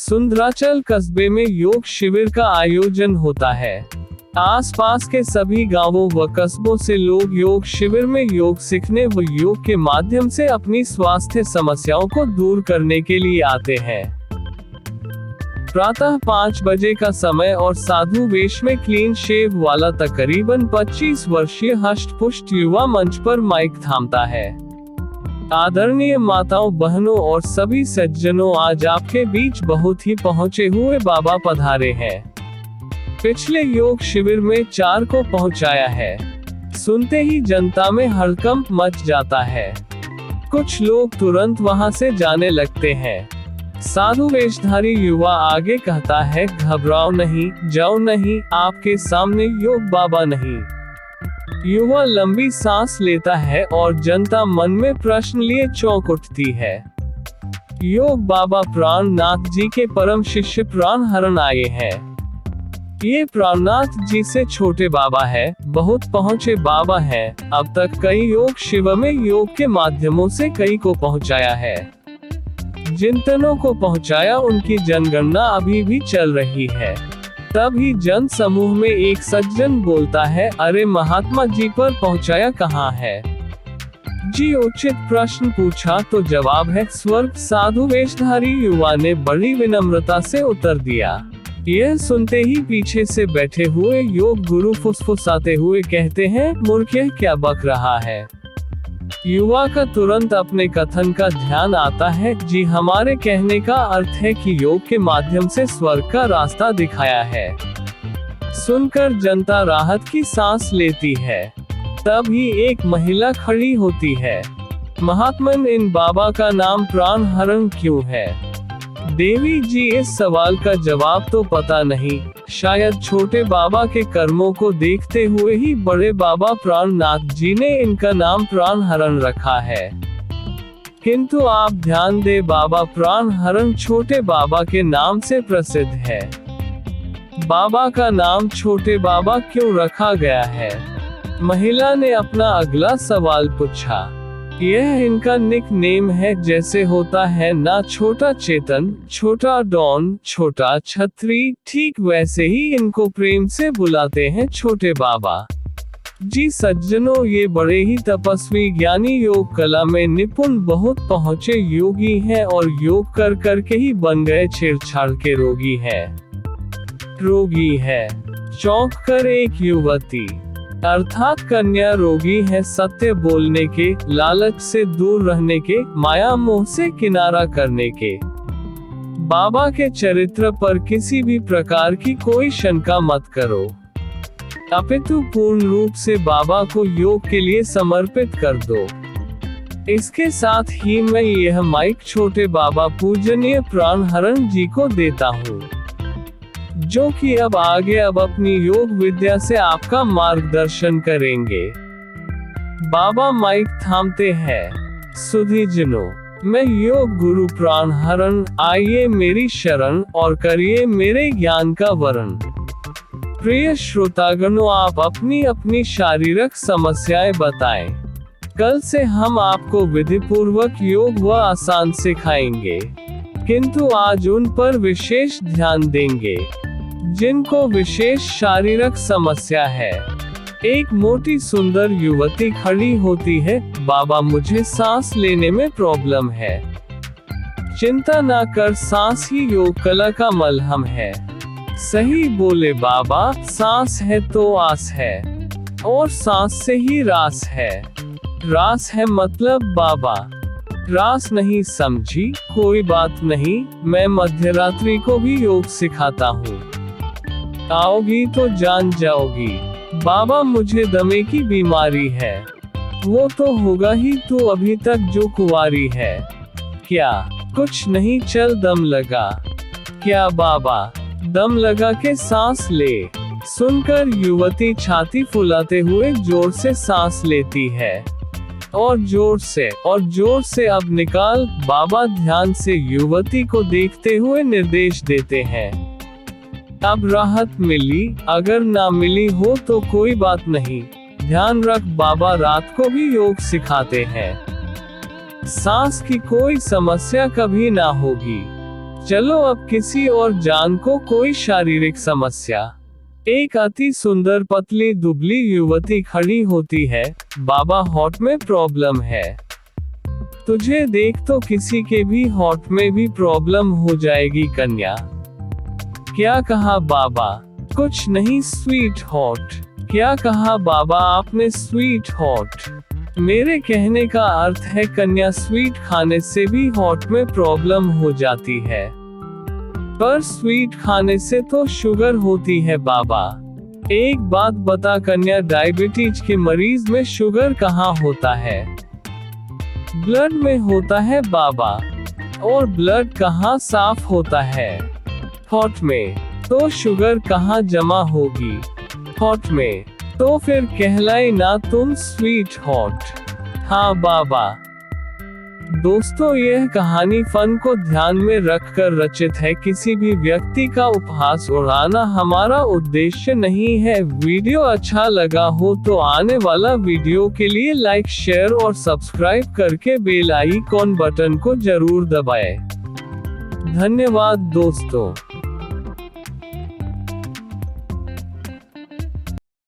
सुंदराचल कस्बे में योग शिविर का आयोजन होता है। आसपास के सभी गांवों व कस्बों से लोग योग शिविर में योग सीखने व योग के माध्यम से अपनी स्वास्थ्य समस्याओं को दूर करने के लिए आते हैं। प्रातः 5 बजे का समय और साधु वेश में क्लीन शेव वाला तकरीबन 25 वर्षीय हष्ट-पुष्ट युवा मंच पर माइक थामता है। आदरणीय माताओं, बहनों और सभी सज्जनों, आज आपके बीच बहुत ही पहुंचे हुए बाबा पधारे हैं। पिछले योग शिविर में 4 को पहुंचाया है। सुनते ही जनता में हड़कंप मच जाता है। कुछ लोग तुरंत वहां से जाने लगते हैं। साधु वेशधारी युवा आगे कहता है, घबराओ नहीं, जाओ नहीं, आपके सामने योग बाबा नहीं। युवा लंबी सांस लेता है और जनता मन में प्रश्न लिए चौंक उठती है। योग बाबा प्राणनाथ जी के परम शिष्य प्राणहरण आए हैं। ये प्राणनाथ जी से छोटे बाबा है, बहुत पहुँचे बाबा हैं। अब तक कई योग शिविर में योग के माध्यमों से कई को पहुँचाया है। जिन को पहुँचाया उनकी जनगणना अभी भी चल रही है। तभी जन समूह में एक सज्जन बोलता है, अरे महात्मा जी पर पहुँचाया कहाँ है? जी उचित प्रश्न पूछा तो जवाब है स्वर्ग। साधु वेशधारी युवा ने बड़ी विनम्रता से उत्तर दिया। यह सुनते ही पीछे से बैठे हुए योग गुरु फुसफुसाते हुए कहते हैं, मूर्ख क्या बक रहा है? युवा का तुरंत अपने कथन का ध्यान आता है। जी, हमारे कहने का अर्थ है कि योग के माध्यम से स्वर्ग का रास्ता दिखाया है। सुनकर जनता राहत की सांस लेती है। तभी एक महिला खड़ी होती है। महात्मन, इन बाबा का नाम प्राणहरण क्यों है? देवी जी, इस सवाल का जवाब तो पता नहीं। शायद छोटे बाबा के कर्मों को देखते हुए ही बड़े बाबा प्राणनाथ जी ने इनका नाम प्राणहरण रखा है। किंतु आप ध्यान दें, बाबा प्राणहरण छोटे बाबा के नाम से प्रसिद्ध है। बाबा का नाम छोटे बाबा क्यों रखा गया है? महिला ने अपना अगला सवाल पूछा। यह इनका निक नेम है, जैसे होता है ना छोटा चेतन, छोटा डॉन, छोटा छतरी, ठीक वैसे ही इनको प्रेम से बुलाते हैं छोटे बाबा। जी सज्जनों, ये बड़े ही तपस्वी ज्ञानी योग कला में निपुण बहुत पहुँचे योगी हैं और योग कर करके ही बन गए छेड़छाड़ के रोगी है। चौंक कर एक युवती अर्थात कन्या रोगी है। सत्य बोलने के, लालच से दूर रहने के, माया मोह से किनारा करने के। बाबा के चरित्र पर किसी भी प्रकार की कोई शंका मत करो, अपितु पूर्ण रूप से बाबा को योग के लिए समर्पित कर दो। इसके साथ ही मैं यह माइक छोटे बाबा पूजनीय प्राणहरण जी को देता हूँ, जो कि अब अपनी योग विद्या से आपका मार्गदर्शन करेंगे। बाबा माइक थामते हैं। सुधीजनों, मैं योग गुरु प्राणहरण, आइए मेरी शरण और करिए मेरे ज्ञान का वरण। प्रिय श्रोतागणों, आप अपनी अपनी शारीरिक समस्याएं बताएं। कल से हम आपको विधि पूर्वक योग व आसान सिखाएंगे, किंतु आज उन पर विशेष ध्यान देंगे जिनको विशेष शारीरिक समस्या है। एक मोटी सुंदर युवती खड़ी होती है। बाबा, मुझे सांस लेने में प्रॉब्लम है। चिंता ना कर, सांस ही योग कला का मलहम है। सही बोले बाबा, सांस है तो आस है, और सांस से ही रास है। रास है मतलब बाबा। रास नहीं समझी? कोई बात नहीं, मैं मध्यरात्रि को भी योग सिखाता हूँ। आओगी तो जान जाओगी। बाबा, मुझे दमे की बीमारी है। वो तो होगा ही, तो अभी तक जो कुंवारी है। क्या? कुछ नहीं, चल दम लगा। क्या बाबा? दम लगा के सांस ले। सुनकर युवती छाती फुलाते हुए जोर से सांस लेती है। और जोर से अब निकाल। बाबा ध्यान से युवती को देखते हुए निर्देश देते हैं। अब राहत मिली, अगर ना मिली हो तो कोई बात नहीं। ध्यान रख, बाबा रात को भी योग सिखाते हैं। सांस की कोई समस्या कभी ना होगी। चलो अब किसी और जान को कोई शारीरिक समस्या। एक अति सुंदर पतली दुबली युवती खड़ी होती है। बाबा हॉट में प्रॉब्लम है। तुझे देख तो किसी के भी हॉट में भी प्रॉब्लम हो जाएगी कन्या। क्या कहा बाबा? कुछ नहीं स्वीट हॉट। क्या कहा बाबा आपने स्वीट हॉट? मेरे कहने का अर्थ है कन्या स्वीट खाने से भी हॉट में प्रॉब्लम हो जाती है। पर स्वीट खाने से तो शुगर होती है बाबा। एक बात बता कन्या, डायबिटीज के मरीज में शुगर कहाँ होता है? ब्लड में होता है बाबा। और ब्लड कहाँ साफ होता है? हॉट में। तो शुगर कहाँ जमा होगी? हॉट में। तो फिर कहलाए ना तुम स्वीट हॉट। हाँ बाबा। दोस्तों, यह कहानी फन को ध्यान में रखकर रचित है। किसी भी व्यक्ति का उपहास उड़ाना हमारा उद्देश्य नहीं है। वीडियो अच्छा लगा हो तो आने वाला वीडियो के लिए लाइक, शेयर और सब्सक्राइब करके बेल आइकॉन बटन को जरूर दबाएं। धन्यवाद दोस्तों।